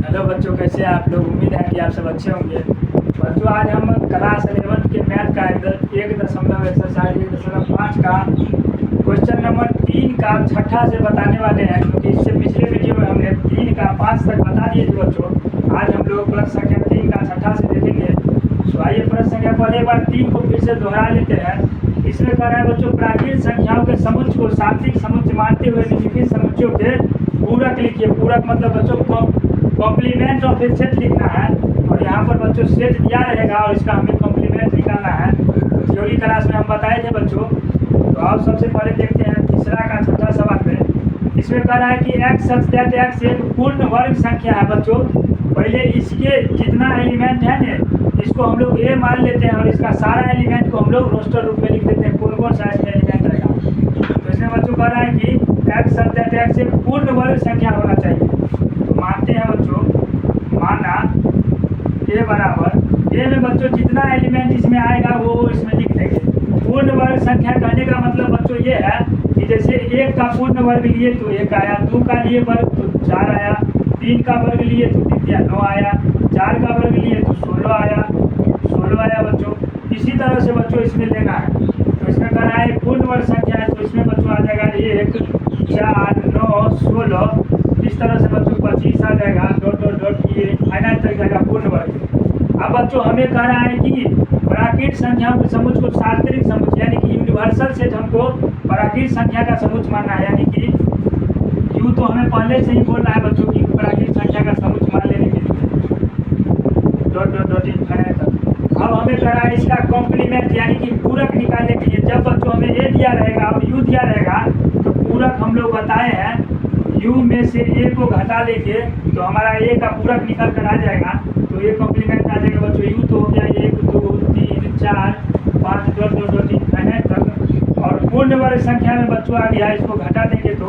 Hello बच्चों, कैसे हैं आप लोग। उम्मीद है कि आप सब अच्छे होंगे। बच्चों, आज हम क्लास 11 के मैथ का 1.एक्सरसाइज 1.5 का क्वेश्चन नंबर 3 का छठा से बताने वाले हैं, क्योंकि इससे पिछले वीडियो में हमने 3 का 5 तक बता दिए थे बच्चों। आज हम लोग प्रश्न संख्या 3 का छठा से देखेंगे। तो आइए प्रश्न संख्या पहले बार 3 को फिर से दोहरा लेते हैं। इसमें कह रहा है बच्चों, प्राकृत संख्याओं के समुच्चय को सात्विक समुच्चय मानते हुए निम्नलिखित समुच्चयों के पूरक लिखिए। पूरक मतलब बच्चों कॉम्प्लीमेंट ऑफ ए सेट लिखना है, और यहाँ पर बच्चों सेट दिया रहेगा और इसका हमें कॉम्प्लीमेंट निकालना है। तो थ्योरी क्लास में हम बताए थे बच्चों। तो आप सबसे पहले देखते हैं तीसरा का छठा सवाल में। इसमें कह रहा है कि एक्स सच दैट एक्स एक पूर्ण वर्ग संख्या है। बच्चों, पहले इसके जितना एलिमेंट है ना, इसको हम लोग ए मान लेते हैं, और इसका सारा एलिमेंट को हम लोग रोस्टर रूप में लिख देते हैं। कौन कौन सा इसमें एलिमेंट रहेगा। तो इसमें बच्चों कह रहा है कि एक्स सच दैट एक्स एक पूर्ण वर्ग संख्या होना चाहिए। मानते हैं बच्चों, माना ए बराबर ए में बच्चों जितना एलिमेंट इसमें आएगा वो इसमें लिख देंगे। पूर्ण वर्ग संख्या कहने का मतलब बच्चों ये है कि जैसे 1 का पूर्ण वर्ग लिए तो 1 आया, 2 का लिए वर्ग तो 4 आया, 3 का वर्ग लिए तो 9 आया, 4 का वर्ग लिए तो 16 आया बच्चों। इसी तरह से बच्चों इसमें लेना है। तो इसमें कह रहा है पूर्ण वर्ग संख्या है, तो इसमें बच्चों आ जाएगा 1 4 9 16। इस तरह से बच्चों 25 आ जाएगा, डॉट डॉट डॉट ये फाइनल तक जाएगा पूर्ण वर्ग। अब बच्चों हमें कह रहा है कि प्राकृत संख्याओं के समुच्चय को सात्विक समुच्चय यानी कि यूनिवर्सल सेट हमको प्राकृत संख्या का समुच्चय मानना है। यानी कि यू तो हमें पहले से ही बोल रहा है बच्चों की प्राकृत संख्या का समुच्चय मान लेने के लिए, डॉट डॉट डॉट फाइनल तक। अब हमें कह रहा है इसका कॉम्प्लीमेंट यानी कि पूरक निकालने के लिए। जब बच्चों हमें ए दिया रहेगा और यू दिया रहेगा तो पूरक हम लोग बताए हैं u में से a को घटा लेंगे तो हमारा a का पूरक निकल कर आ जाएगा। तो ये कॉम्प्लीमेंट आ जाएगा बच्चों। u तो हो गया 1 2 3 4 5 डॉट डॉट डॉट फाइनल तक। और पूर्ण वर्ग संख्या में बच्चों आ गया, इसको घटा देंगे तो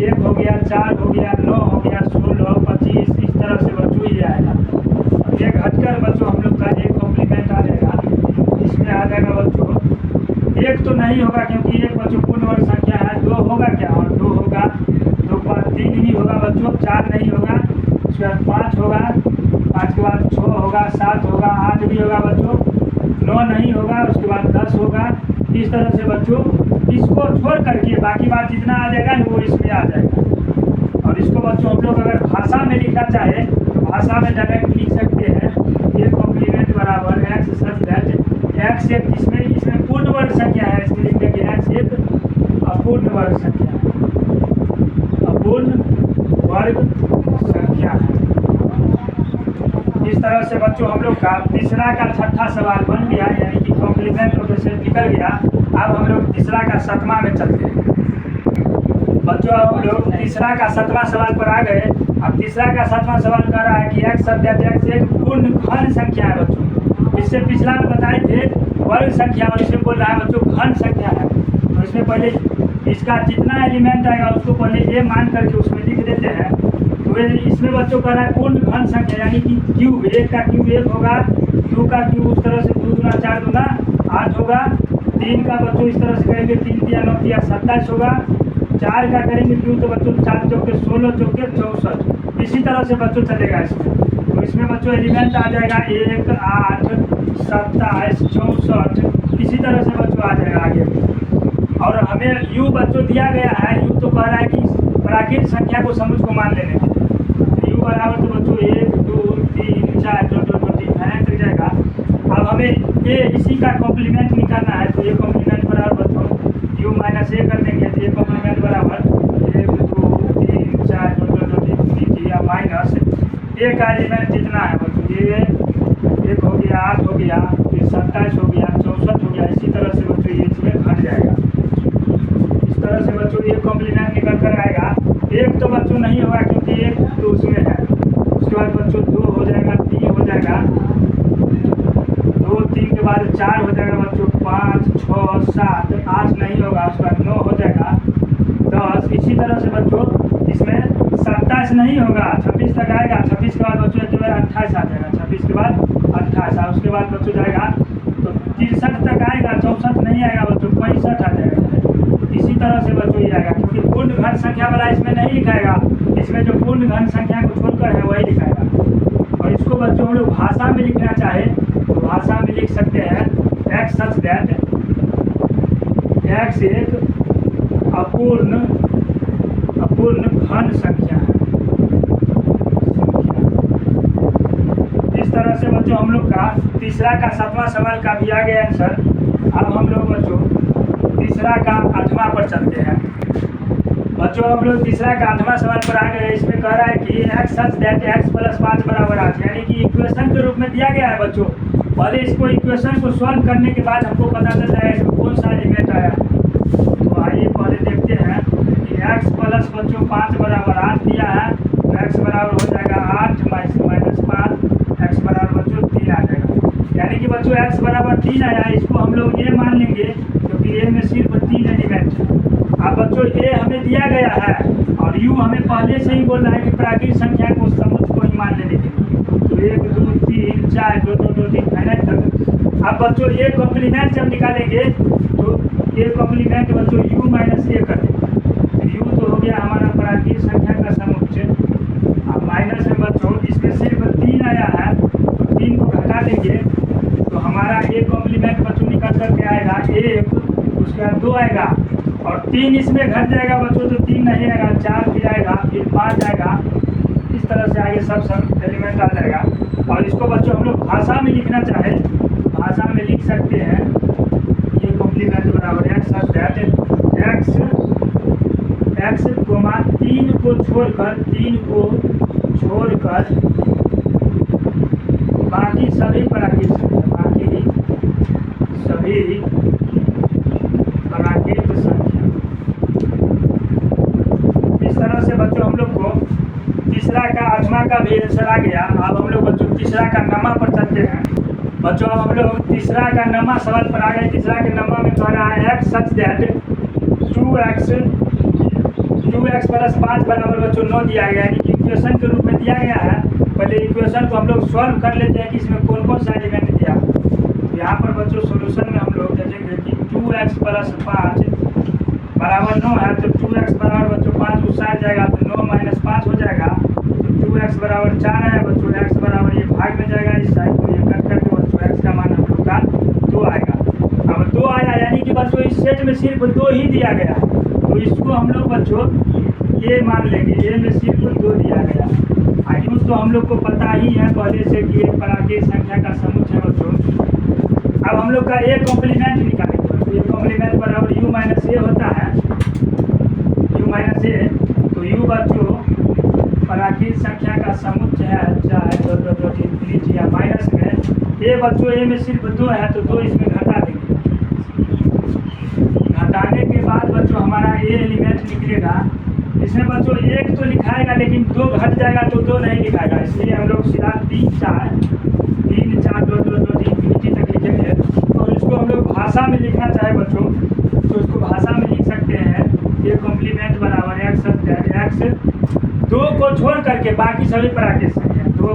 1 हो गया, 4 हो गया, 9 हो गया, 16 25। इस तरह से बच्चों ये आएगा। और ये घटकर बच्चों हम लोग का एक कॉम्प्लीमेंट आ जाएगा। इसमें आ जाएगा बच्चों 1 तो नहीं होगा, क्योंकि 1 बच्चों पूर्ण वर्ग संख्या है। 2 होगा क्या, और 2 होगा, 2 के बाद 3 भी होगा बच्चों, 4 नहीं होगा, उसके बाद 5 होगा, 5 के बाद 6 होगा, 7 होगा, 8 भी होगा बच्चों, 9 नहीं होगा, उसके बाद 10 होगा। इस तरह से बच्चों इसको छोड़ करके बाकी बात जितना आ जाएगा वो इसमें आ जाएगा। और इसको बच्चों हम लोग अगर भाषा में लिखना चाहे तो भाषा में डायरेक्ट लिख सकते हैं। ये कॉम्प्लीमेंट बराबर एक्स सच दैट एक्स एक, इसमें पूर्ण वर्ग संख्या है, इसमें लिख देंगे एक्स एक अपूर्ण वर्ग संख्या है, अपूर्ण वर्ग संख्या है। इस तरह से बच्चों हम लोग का तीसरा का छठा सवाल बन गया, यानी कि कॉम्प्लीमेंट ऑफ से निकल गया। अब हम लोग तीसरा का 7वां में चलते हैं बच्चों। हम लोग तीसरा का 7वां सवाल पर आ गए। अब तीसरा का 7वां सवाल कर रहा है कि एक्स सब्जेक्ट एक्स एक पूर्ण घन संख्या है बच्चों। इससे पिछला में बताए थे वर्ग संख्या, और इसमें बोल रहा है बच्चों घन संख्या है। तो इसमें पहले इसका जितना एलिमेंट आएगा उसको पहले ए मान करके उसमें लिख देते हैं। तो इसमें बच्चों कह रहा है पूर्ण घन संख्या यानी कि क्यूब, 1 का क्यूब 1 होगा, 2 का क्यूब उस तरह से 2 दूना 4 दूना 8 होगा, 3 का बच्चों इस तरह से करेंगे 3 3 9 3 27 होगा, 4 का करेंगे क्यूब तो बच्चों 4 चौके 16 चौके 64। इसी तरह से बच्चों चलेगा इसमें। तो इसमें बच्चों एलिमेंट आ जाएगा 1 8 27 64। इसी तरह से बच्चों आ जाएगा आगे। और हमें u बच्चों दिया गया है, u तो कह रहा है कि प्राकृत संख्या को समुच्चय को मान लेने के। तो u बराबर तो बच्चों 1 2 3 4 डॉट डॉट डॉट फाइनल तक जाएगा। अब हमें ये इसी का कॉम्प्लीमेंट निकालना है। तो ये कॉम्प्लीमेंट बराबर बच्चों u माइनस ए कर देंगे। तो ये कॉम्प्लीमेंट बराबर 1 2 3 4 डॉट डॉट डॉट या माइनस ए का एलिमेंट जितना है बच्चों, ये 1 हो गया, 8 हो गया, फिर 27 हो गया, 64 हो गया। इसी तरह से बच्चों ये इसमें घट जाएगा। इस तरह से बच्चों ये कॉम्प्लीमेंट निकल कर आएगा। 1 तो बच्चों नहीं होगा क्योंकि 1 तो उसमें है। उसके बाद बच्चों 2 हो जाएगा, 3 हो जाएगा, 2 3 के बाद 4 हो जाएगा बच्चों, 5 6 7 8 नहीं होगा, उसके बाद 9 हो जाएगा, 10। इसी तरह से बच्चों इसमें 27 नहीं होगा, 26 तक आएगा। 26 के बाद बच्चों एक बार 28 आ जाएगा, 26 के बाद 28 और उसके बाद बच्चों जाएगा तो 63 तक आएगा, 64 नहीं आएगा बच्चों, 65 आ जाएगा। इसी तरह से बच्चों ये आएगा, क्योंकि पूर्ण घन संख्या वाला इसमें नहीं लिखाएगा। इसमें जो पूर्ण घन संख्या को छोड़कर है वही लिखाएगा। सच दैट x एक अपूर्ण घन संख्या है। इस तरह से बच्चों हम लोग का तीसरा का 7वां सवाल का भी आ गया आंसर। अब हम लोग बच्चों तीसरा का 8वां पर चलते हैं। बच्चों हम लोग तीसरा का 8वां सवाल पर आ गए। इसमें कह रहा है कि x such that x plus 5 बराबर 8, यानी कि इक्वेशन के रूप में दिया गया है बच्चों। पहले इसको इक्वेशन को सॉल्व करने के बाद हमको पता चल जाएगा इसमें कौन सा एलिमेंट आया। तो आइए पहले देखते हैं कि x प्लस बच्चों 5 बराबर 8 दिया है, तो x बराबर हो जाएगा 8 माइनस 5, x बराबर बच्चों 3 आ जाएगा। यानी कि बच्चों x बराबर 3 आया, इसको हम लोग ये मान लेंगे क्योंकि a में सिर्फ 3 एलिमेंट है। अब बच्चों a हमें दिया गया है और u हमें पहले से ही बोल रहा है कि प्राकृतिक संख्या को समुच्च को ही मान लेने के लिए। तो 1 2 3 4 2 2 2 3 फाइनल तक। अब बच्चों a कॉम्प्लीमेंट जब निकालेंगे तो a कॉम्प्लीमेंट बच्चों u माइनस a कर देंगे। तो u तो हो गया हमारा प्राकृतिक संख्या का समुच्च। अब माइनस में बच्चों इसमें सिर्फ 3 आया है, तो 3 को घटा देंगे तो हमारा a कॉम्प्लीमेंट बच्चों निकल करके आएगा 1, उसके बाद 2 आएगा और 3 इसमें घट जाएगा बच्चों, तो 3 नहीं आएगा, 4 फिर आएगा, फिर 5 आएगा। इस तरह से आगे सब एलिमेंट आ जाएगा। और इसको बच्चों हम लोग भाषा में लिखना चाहे भाषा में लिख सकते हैं। ये कॉम्प्लीमेंट बराबर x such that x comma 3 को छोड़कर बाकी सभी प्राकृतिक संख्या। इस तरह से बच्चों हम लोग को तीसरा का 8वां का भी आंसर आ गया। अब हम लोग बच्चों तीसरा का नमा पर चलते हैं। बच्चों अब हम लोग तीसरा का नमा सवाल पर आ गए। तीसरा के नमा में कह रहा है x such that 2x plus 5 बराबर बच्चों 9 दिया गया, यानी कि इक्वेशन के रूप में दिया गया है। पहले इक्वेशन को हम लोग सॉल्व कर लेते हैं कि इसमें कौन कौन सा एलिमेंट दिया। तो यहाँ पर बच्चों सोल्यूशन में हम लोग देखेंगे कि 2x प्लस 5 बराबर 9 है, तो 2x बराबर बच्चों 5 उस साइड जाएगा तो 9 माइनस 5 हो जाएगा। तो 2x बराबर 4 है बच्चों, x बराबर ये भाग में जाएगा इस साइड, तो ये कट करके बच्चों x का मान हम लोग का 2 आएगा। अब 2 आया यानी कि बच्चों इस सेट में सिर्फ 2 ही दिया गया, तो इसको हम लोग बच्चों ये मान लेंगे, ए में सिर्फ 2 दिया गया। आयु तो हम लोग को पता ही है पहले से कि एक प्राकृतिक संख्या का समुच्च है बच्चों। अब हम लोग का ए कॉम्प्लीमेंट निकालेंगे, तो ये कॉम्प्लीमेंट बराबर u माइनस ए होता है, u माइनस ए। तो u बच्चों प्राकृतिक संख्या का समुच्च है, चाहे 2 2 2 3 3 या माइनस में ए बच्चों ए में सिर्फ 2 है, तो 2 इसमें घटा देंगे। घटाने के बाद बच्चों हमारा ए एलिमेंट निकलेगा। इसमें बच्चों 1 तो लिखाएगा लेकिन 2 घट जाएगा तो 2 नहीं लिखाएगा, इसलिए हम लोग सीधा 3 4 2 2 2 3 तक लिखेंगे। और इसको हम लोग भाषा में लिखना चाहे बच्चों तो इसको भाषा में लिख सकते हैं। ये कॉम्प्लीमेंट बराबर x 2 को छोड़ करके बाकी सभी प्राकृतिक संख्या 2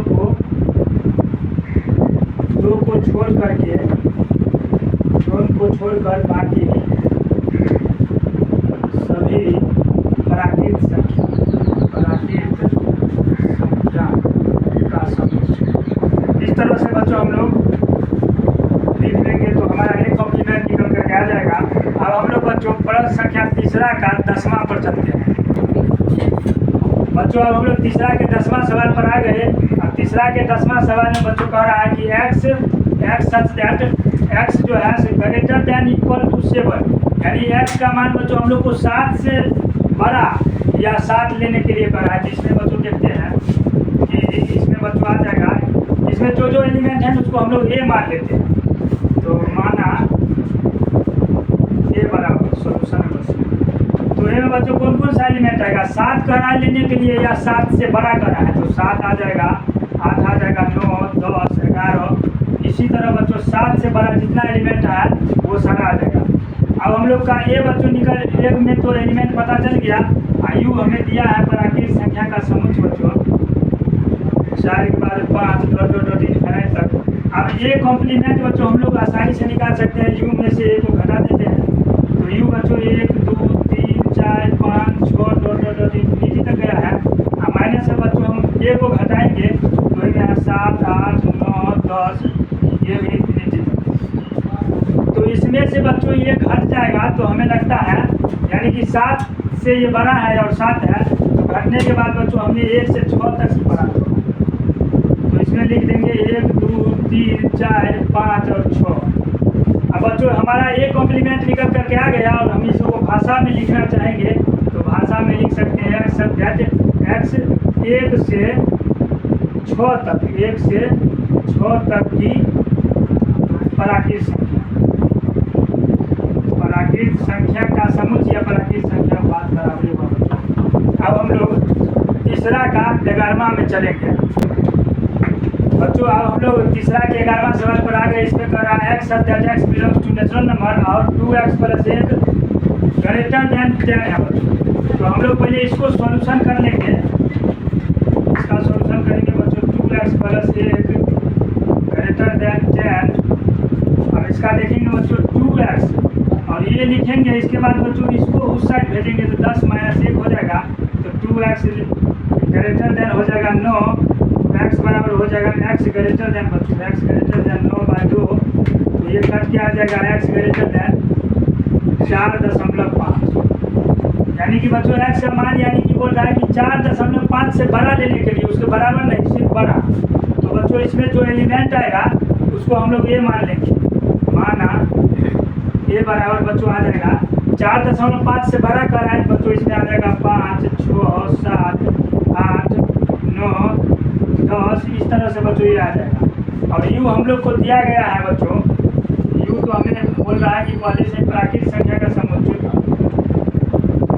को छोड़कर बाकी सभी प्राकृतिक संख्या का समुच्च। इस तरह से बच्चों हम लोग लिख देंगे तो हमारा एक कॉम्प्लीमेंट निकल करके आ जाएगा। अब हम लोग बच्चों प्रश्न संख्या तीसरा का 10वां पर चलते हैं। बच्चों अब हम लोग तीसरा के 10वां सवाल पर आ गए। अब तीसरा के 10वां सवाल में बच्चों कह रहा है कि x सच दैट x जो है ग्रेटर दैन इक्वल टू 7, यानी x का मान बच्चों हम लोग को 7 से बड़ा या 7 लेने के लिए कह रहा है। इसमें बच्चों देखते हैं कि इसमें बच्चों आ जाएगा, इसमें जो एलिमेंट है उसको हम लोग a मान लेते हैं। तो माना a बराबर सोल्यूशन है बस। तो a में बच्चों कौन कौन सा एलिमेंट आएगा, 7 कह रहा है लेने के लिए या 7 से बड़ा कर रहा है, तो 7 आ जाएगा, 8 आ जाएगा, 9 10 11। इसी तरह बच्चों 7 से बड़ा जितना एलिमेंट है वो सारा आ जाएगा। अब हम लोग का ए बच्चों निकल एक में तो एलिमेंट पता चल गया। आयु हमें दिया है प्राकृतिक संख्या का समुच्च बच्चों 4 के बाद 5 तक। अब ये कॉम्प्लीमेंट बच्चों हम लोग आसानी से निकाल सकते हैं, यू में से ए को घटा देते हैं। तो यू बच्चों 1 2 3 4 5 6 2 3 तक गया है। अब माइनस से बच्चों हम ए को घटाएंगे तो ये 7 8 9 10 ये भी नीचे तक। तो इसमें से बच्चों ये घट जाएगा तो हमें लगता है यानी कि 7 से ये बड़ा है और 7 है, तो घटने के बाद बच्चों हमने 1 से 6 तक ही पढ़ा। तो इसमें लिख देंगे 1 2 3 4 5 और 6। अब बच्चों हमारा एक कॉम्प्लीमेंट निकल करके आ गया और हम इसको भाषा में लिखना चाहेंगे तो भाषा में लिख सकते हैं x 1 से 6 तक, 1 से 6 तक की प्राकृत संख्या का समुच्चय या प्राकृत संख्या बात बराबरी होगा। अब हम लोग तीसरा का 11वां में चलेंगे बच्चों। अब हम लोग तीसरा के 11वां सवाल पर आ गए। इसमें कह रहा है x belongs to natural number और 2x + 1 ग्रेटर देन 10 है बच्चों। तो हम लोग पहले इसको सॉल्यूशन कर लेंगे। इसका सॉल्यूशन करेंगे बच्चों 2x + 1 ग्रेटर देन 10। अब इसका देखेंगे बच्चों 2x और ये लिखेंगे। इसके बाद बच्चों इसको उस साइड भेजेंगे तो 10 - 1 हो जाएगा। तो 2x ग्रेटर देन हो जाएगा 9, x बराबर हो जाएगा x ग्रेटर देन बच्चों x ग्रेटर देन 9/2। तो ये कट के आ जाएगा x ग्रेटर देन 4.5। यानी कि बच्चों x का मान यानी कि बोल रहा है कि 4.5 से बड़ा लेने के लिए, उसके बराबर नहीं सिर्फ बड़ा। तो बच्चों इसमें जो एलिमेंट आएगा उसको हम लोग ये मान लेंगे। माना ये बराबर बच्चों आ जाएगा 4.5 से बड़ा कर रहा है बच्चों, इसमें आ जाएगा 5 6 7 8 9 10। इस तरह से बच्चों ये आ जाएगा। और u हम लोग को दिया गया है बच्चों, u तो हमें बोल रहा है कि पहले से प्राकृत संख्या का समुच्चय।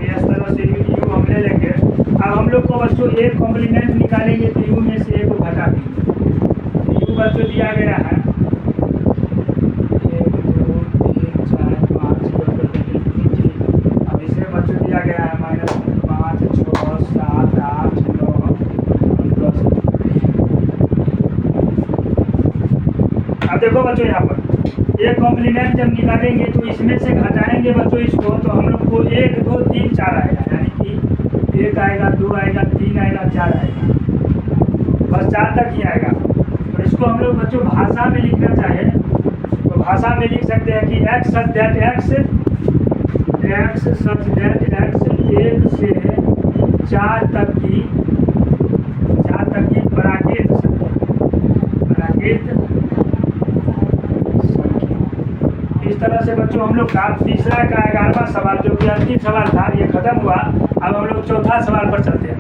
इस तरह से u हम ले लेंगे। अब हम लोग को बच्चों एक कॉम्प्लीमेंट निकालेंगे तो u में से 1 को घटा देंगे। u बच्चों दिया गया है 1 2 3 4 5 अब इसमें बच्चों दिया गया है -5 6 7 8 9 10। अब देखो बच्चों यहाँ पर एक कॉम्प्लीमेंट जब निकालेंगे तो इसमें से घटाएंगे बच्चों इसको, तो हम लोग को 1 2 3 4 आएगा। यानी कि 1 आएगा 2 आएगा 3 आएगा 4 आएगा, बस 4 तक ही आएगा। तो इसको हम लोग बच्चों भाषा में लिखना चाहे तो भाषा में लिख सकते हैं कि x such that x 1 से 4 तक की प्राकृत इस तरह से बच्चों हम लोग का तीसरा का 11वां सवाल जो कि अंतिम सवाल था ये खत्म हुआ। अब हम लोग चौथा सवाल पर चलते हैं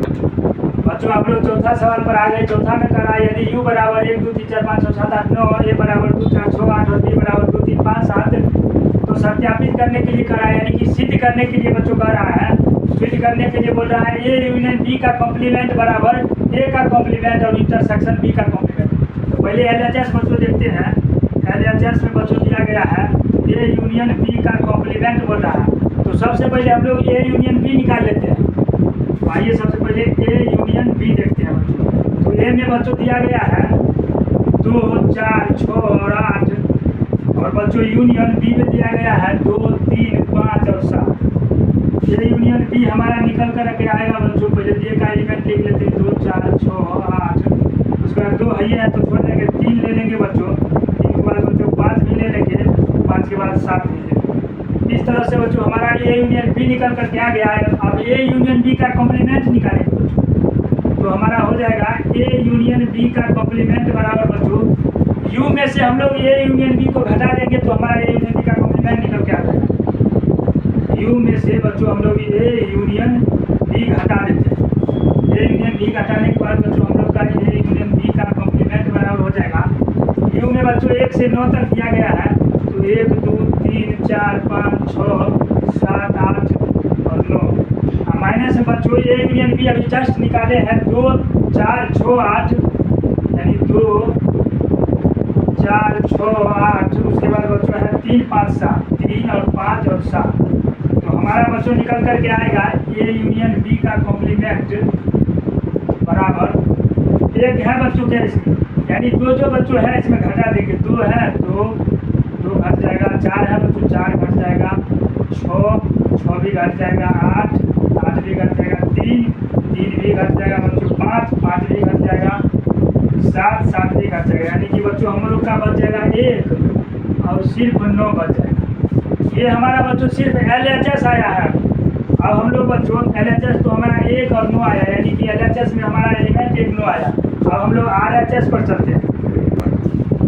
बच्चों। आप लोग चौथा सवाल पर आ गए। चौथा में कह रहा है यदि u बराबर 1 2 3 4 5 6 7 8 9 a बराबर 2 4 6 8 और b बराबर 2 3 5 7 तो सत्यापित करने के लिए कह रहा है, यानी कि सिद्ध करने के लिए बच्चों कह रहा है। सिद्ध करने के लिए बोल रहा है a यूनियन b का कॉम्प्लीमेंट बराबर a का कॉम्प्लीमेंट और इंटरसेक्शन b का कॉम्प्लीमेंट। तो पहले LHS बच्चों देखते हैं। LHS में बच्चों दिया गया है a यूनियन b का कॉम्प्लीमेंट बोल रहा है। तो सबसे पहले हम लोग a यूनियन b निकाल लेते हैं। तो आइए सबसे पहले a यूनियन b देखते हैं बच्चों। तो a में बच्चों दिया गया है 2 4 6 और 8 और बच्चों यूनियन b में दिया गया है 2 3 5 और 7। a यूनियन b हमारा निकल कर के आएगा बच्चों। पहले a का एलिमेंट लिख लेते हैं 2 4 6 8, उसके बाद 2 है तो छोड़ देंगे 3 ले लेंगे बच्चों, 3 के बाद बच्चों 5 भी ले लेंगे, 5 के बाद 7 भी ले लेंगे। इस तरह से बच्चों हमारा a यूनियन b निकल करके आ गया है। अब a यूनियन b का कॉम्प्लीमेंट निकालेंगे बच्चों। तो हमारा हो जाएगा a यूनियन b का कॉम्प्लीमेंट बराबर बच्चों u में से हम लोग a यूनियन b को घटा देंगे तो हमारा a यूनियन b का कॉम्प्लीमेंट निकल के आ जाएगा। u में से बच्चों हम लोग a यूनियन b घटा देते हैं। a यूनियन b घटाने के बाद बच्चों हम लोग का a यूनियन b का कॉम्प्लीमेंट बराबर हो जाएगा u में बच्चों 1 से 9 तक दिया गया है। तो 1 2 3 4 5 6 7 8 और 9 माइनस में बच्चों a यूनियन b अभी जस्ट निकाले हैं 2 4 6 8 यानी 2 4 6 8। उसके बाद बच्चों है 3 5 7 3 और 5 और 7। तो हमारा बच्चों निकल करके आएगा a यूनियन b का कॉम्प्लीमेंट बराबर 1 है बच्चों क्या इसमें, यानी 2 जो बच्चों है इसमें घटा देंगे। 2 है 2 घट जाएगा, 4 है बच्चों 4 घट जाएगा, 6 भी घट जाएगा, 8 भी घट जाएगा, 3 भी घट जाएगा बच्चों, 5 भी घट जाएगा, 7 भी घट जाएगा। यानी कि बच्चों हम लोग का बच जाएगा 1 और सिर्फ 9 बच जाएगा। ये हमारा बच्चों सिर्फ LHS आया है। अब हम लोग बच्चों LHS तो हमारा 1 और 9 आया, यानी कि LHS में हमारा एलिमेंट 1 9 आया। अब हम लोग RHS पर चलते हैं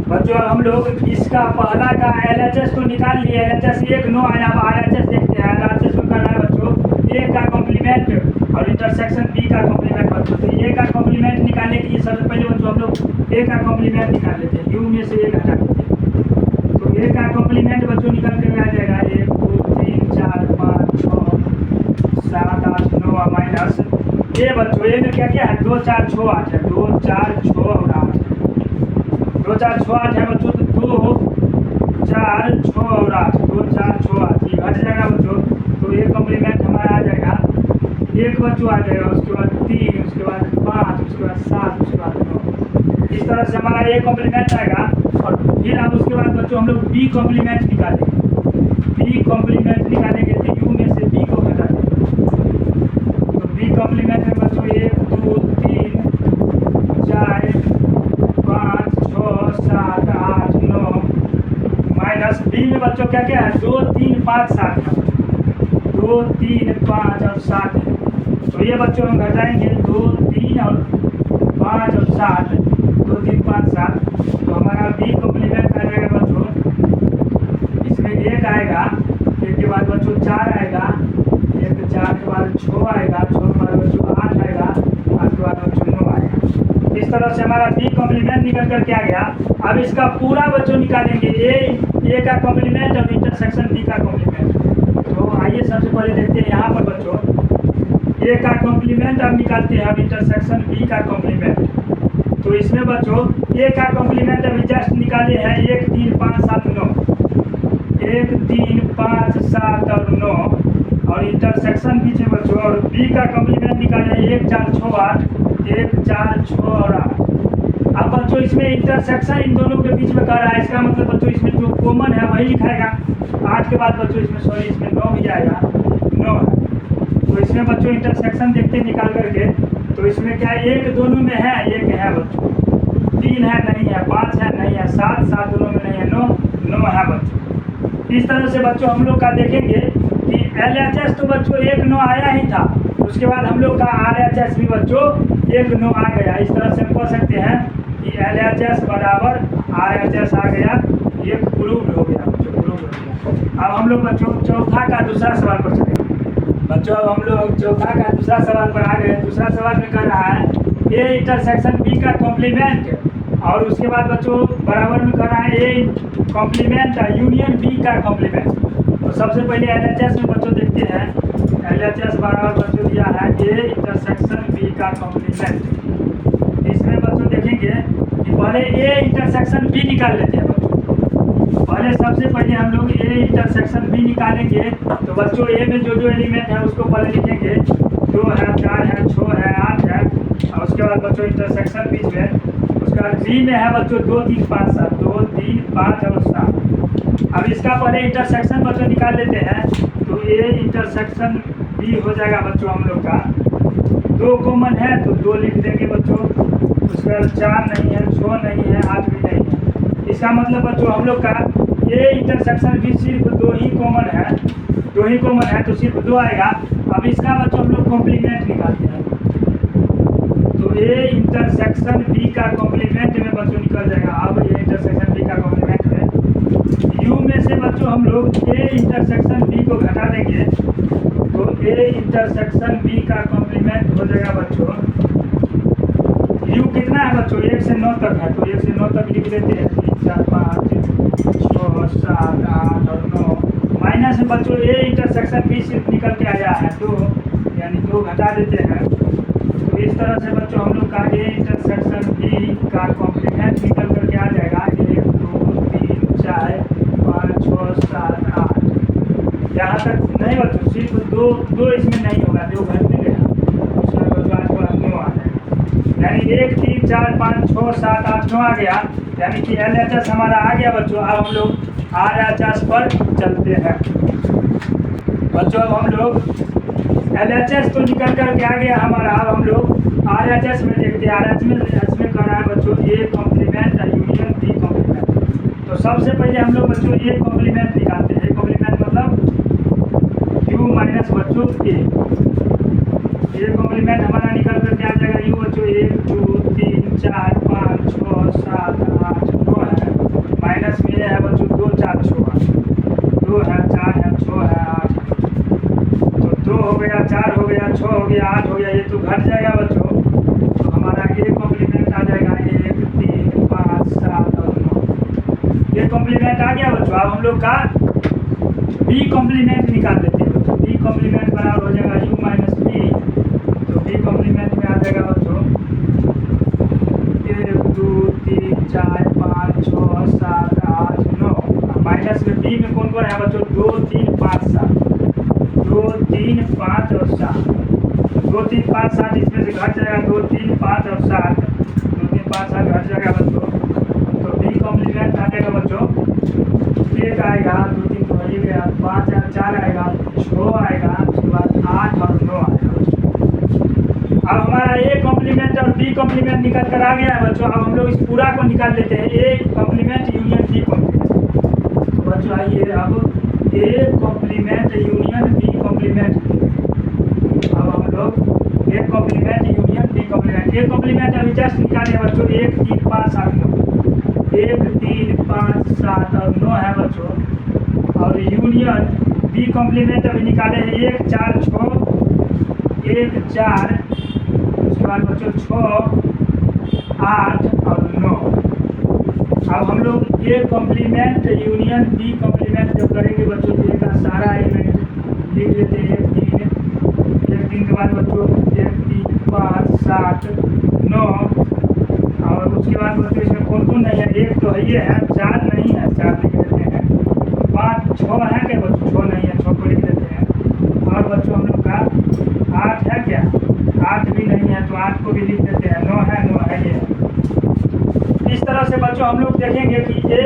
बच्चों। अब हम लोग इसका पहला का LHS तो निकाल लिए, LHS 1 9 आया। अब RHS देखते हैं। RHS में करना है बच्चों A का कॉम्प्लीमेंट और इंटरसेक्शन B का कॉम्प्लीमेंट बच्चों। तो A का कॉम्प्लीमेंट निकालने के लिए सबसे पहले बच्चों हम लोग A का कॉम्प्लीमेंट निकाल लेते हैं, U में से A घटा देते हैं। तो A का कॉम्प्लीमेंट बच्चों निकल कर आ जाएगा 1 2 3 4 5 6 7 8 9 माइनस A बच्चों। A में क्या क्या है 2 4 6 8 है, 2 4 6 और 8 2 4 6 8 है बच्चों। तो 2 4 6 और 8 2 4 6 8 ये घट जाएगा बच्चों। तो ये कॉम्प्लीमेंट हमारा आ जाएगा 1 बच्चों आ जाएगा, उसके बाद 3, उसके बाद 5, उसके बाद 7, उसके बाद 9। इस तरह से हमारा A कॉम्प्लीमेंट आएगा। और फिर अब उसके बाद बच्चों हम लोग B कॉम्प्लीमेंट निकालेंगे। B कॉम्प्लीमेंट निकालेंगे तो U में से B को घटा देंगे। तो B कॉम्प्लीमेंट में बच्चों 1 2 3 4 5 6 7 8 9 माइनस B में बच्चों क्या क्या है 2 3 5 7 है, 2 3 5 और 7 है। तो ये बच्चों हम घटाएंगे 2 3 और 5 और 7, 2 3 5 7। तो हमारा B कॉम्प्लीमेंट आ जाएगा बच्चों। इसमें 1 आएगा, 1 के बाद बच्चों 4 आएगा, 1 4 के बाद 6 आएगा, 6 के बाद बच्चों 8 आएगा, 8 के बाद बच्चों 9 आएगा। इस तरह से हमारा B कॉम्प्लीमेंट निकल कर क्या गया। अब इसका पूरा बच्चों निकालेंगे A का कॉम्प्लीमेंट और इंटरसेक्शन B का कॉम्प्लीमेंट। तो आइए सबसे पहले देखते हैं यहाँ पर बच्चों A का कॉम्प्लीमेंट अब निकालते हैं, अब इंटरसेक्शन B का कॉम्प्लीमेंट। तो इसमें बच्चों A का कॉम्प्लीमेंट अभी जस्ट निकाले हैं 1 3 5 7 9, 1 3 5 7 और 9। और इंटरसेक्शन B से बच्चों और B का कॉम्प्लीमेंट निकाले 1 4 6 8, 1 4 6 और 8। अब बच्चों इसमें इंटरसेक्शन इन दोनों के बीच में कर रहा है, इसका मतलब बच्चों इसमें जो कॉमन है वही लिखाएगा। 8 के बाद बच्चों इसमें इसमें 9 भी जाएगा, 9 है। तो इसमें बच्चों इंटरसेक्शन देखते निकाल करके। तो इसमें क्या 1 दोनों में है, 1 है बच्चों, 3 है नहीं है, 5 है नहीं है, 7 7 दोनों में नहीं है, 9 है बच्चों। इस तरह से बच्चों हम लोग का देखेंगे कि LHS तो बच्चों 1 9 आया ही था, उसके बाद हम लोग का RHS भी बच्चों 1 9 आ गया। इस तरह से हम कह सकते हैं कि LHS बराबर RHS आ गया, ये प्रूव्ड हो गया बच्चों, प्रूव्ड हो गया। अब हम लोग बच्चों चौथा का दूसरा सवाल पर चलेंगे बच्चों। अब हम लोग चौथा का दूसरा सवाल पर आ गए। दूसरा सवाल में कर रहा है A इंटरसेक्शन B का कॉम्प्लीमेंट और उसके बाद बच्चों बराबर में कर रहा है A कॉम्प्लीमेंट यूनियन B का कॉम्प्लीमेंट। तो सबसे पहले LHS में बच्चों देखते हैं, LHS बराबर बच्चों दिया है A इंटरसेक्शन B का कॉम्प्लीमेंट। इसमें बच्चों देखेंगे कि पहले A इंटरसेक्शन B निकाल लेते हैं बच्चों। पहले सबसे पहले हम लोग A इंटरसेक्शन B निकालेंगे। तो बच्चों A में जो एलिमेंट है उसको पहले लिखेंगे, 2 है 4 है 6 है 8 है। और उसके बाद बच्चों इंटरसेक्शन बीच में, उसके बाद B में है बच्चों 2 3 5 7, 2 3 5 और 7। अब इसका पहले इंटरसेक्शन बच्चों निकाल लेते हैं। तो A इंटरसेक्शन B हो जाएगा बच्चों हम लोग का, 2 कॉमन है तो 2 लिख देंगे बच्चों। उसके बाद 4 नहीं है, 6 नहीं है, 8 भी नहीं है। इसका मतलब बच्चों हम लोग का A इंटरसेक्शन B सिर्फ 2 ही कॉमन है, 2 ही कॉमन है तो सिर्फ 2 आएगा। अब इसका बच्चों हम लोग कॉम्प्लीमेंट निकालते हैं। तो A इंटरसेक्शन B का कॉम्प्लीमेंट में बच्चों निकल जाएगा। अब A इंटरसेक्शन B का कॉम्प्लीमेंट में U में से बच्चों हम लोग A इंटरसेक्शन B को घटा देंगे। तो A इंटरसेक्शन B का कॉम्प्लीमेंट हो जाएगा बच्चों, U कितना है बच्चों 1 से 9 तक है, तो 1 से 9 तक लिख देते हैं, 3 4 5 6 7 8 और 9 माइनस में बच्चों A इंटरसेक्शन B सिर्फ निकल के आया है 2, यानी 2 घटा देते हैं। तो इस तरह से बच्चों हम लोग का A इंटरसेक्शन B का कॉम्प्लीमेंट निकल करके आ जाएगा 1 2 3 4 5 6 7 8। यहाँ तक नहीं बच्चों, सिर्फ 2 इसमें नहीं होगा, 2 घटने गया, उसका बच्चों आज को 9 आ जाएगा, यानी 1 3 4 5 6 7 8 9 आ गया, यानी कि LHS हमारा आ गया बच्चों। अब हम लोग RHS पर चलते हैं बच्चों। अब हम लोग LHS तो निकल कर के आ गया हमारा। अब हम लोग RHS में देखते हैं। RHS में कर रहा है बच्चों A complement union B complement. तो सबसे पहले हम लोग बच्चों A कॉम्प्लीमेंट निकालते हैं। A कॉम्प्लीमेंट मतलब ए कॉम्प्लीमेंट हमारा निकल कर क्या आ जाएगा यू बच्चों 1 2 3 4 5 6 7 8 9 है, माइनस में है बच्चों 2 4 6 2 है 4 है 6 है 8 तो 2 हो गया 4 हो गया 6 हो गया 8 हो गया, ये तो घट जाएगा बच्चों। तो हमारा ए कॉम्प्लीमेंट आ जाएगा 1 3 5 7 और 9। ये कॉम्प्लीमेंट आ गया बच्चों। अब हम लोग का बी कॉम्प्लीमेंट निकाल देते हैं बच्चों। बी कॉम्प्लीमेंट बराबर हो जाएगा u माइनस बी। तो बी कॉम्प्लीमेंट में आ जाएगा बच्चों 1 2 3 4 5 6 7 8 9, माइनस में बी में कौन कौन है बच्चों 2 3 5 7 2 3 5 और 7 2 3 5 7 इसमें से घट जाएगा 2 3 5 और 7 2 3 5 7 घट जाएगा बच्चों। तो बी कॉम्प्लीमेंट आ जाएगा बच्चों 1 आएगा 2 3 तो वही गया 5 4 आएगा 6 आएगा, उसके बाद 8 और 9 आएगा। अब हमारा ए कॉम्प्लीमेंट और बी कॉम्प्लीमेंट निकल कर आ गया है बच्चों। अब हम लोग इस पूरा को निकाल लेते हैं A complement union B complement. तो बच्चों आइए अब A complement union B complement. अब हम लोग A complement union B complement, A complement अभी जस्ट निकाले बच्चों 1 3 5 7 9 1 3 5 7 और 9 है बच्चों। और यूनियन बी कॉम्प्लीमेंट अभी निकाले हैं 1 4 6 1 4, उसके बाद बच्चों 6 8 और 9। अब हम लोग A complement union B complement जब करेंगे बच्चों तो इसका सारा एलिमेंट लिख लेते हैं 1 3 के बाद बच्चों 1 3 5 7 9 और उसके बाद बच्चों इसमें कौन कौन नहीं है, 1 तो है ये है 4 नहीं है 4 लिख देते हैं, 5 6 है क्या बच्चों 6 नहीं है 6 को लिख देते हैं। और बच्चों हम लोग का 8 है क्या 8 भी नहीं है तो 8 को भी लिख देते हैं, 9 है ये। इस तरह से बच्चों हम लोग देखेंगे कि A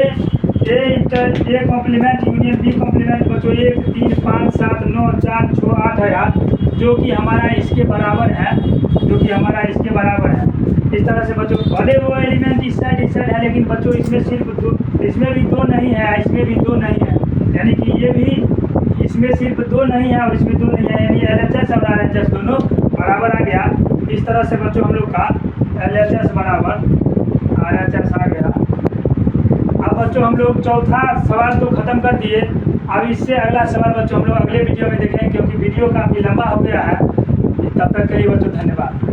complement union B complement बच्चों 1 3 5 7 9 4 6 8 है यार, जो कि हमारा इसके बराबर है, जो कि हमारा इसके बराबर है। इस तरह से बच्चों भले वो एलिमेंट इस साइड है, लेकिन बच्चों इसमें सिर्फ 2, इसमें भी 2 नहीं है, इसमें भी 2 नहीं है, यानी कि ये भी इसमें सिर्फ 2 नहीं है और इसमें 2 नहीं है, यानी LHS और RHS दोनों बराबर आ गया। इस तरह से बच्चों हम लोग का LHS बराबर RHS आ गया। अब बच्चों हम लोग चौथा सवाल तो ख़त्म कर दिए। अब इससे अगला सवाल बच्चों हम लोग अगले वीडियो में देखेंगे, क्योंकि वीडियो काफ़ी लंबा हो गया है। तब तक के लिए बच्चों धन्यवाद।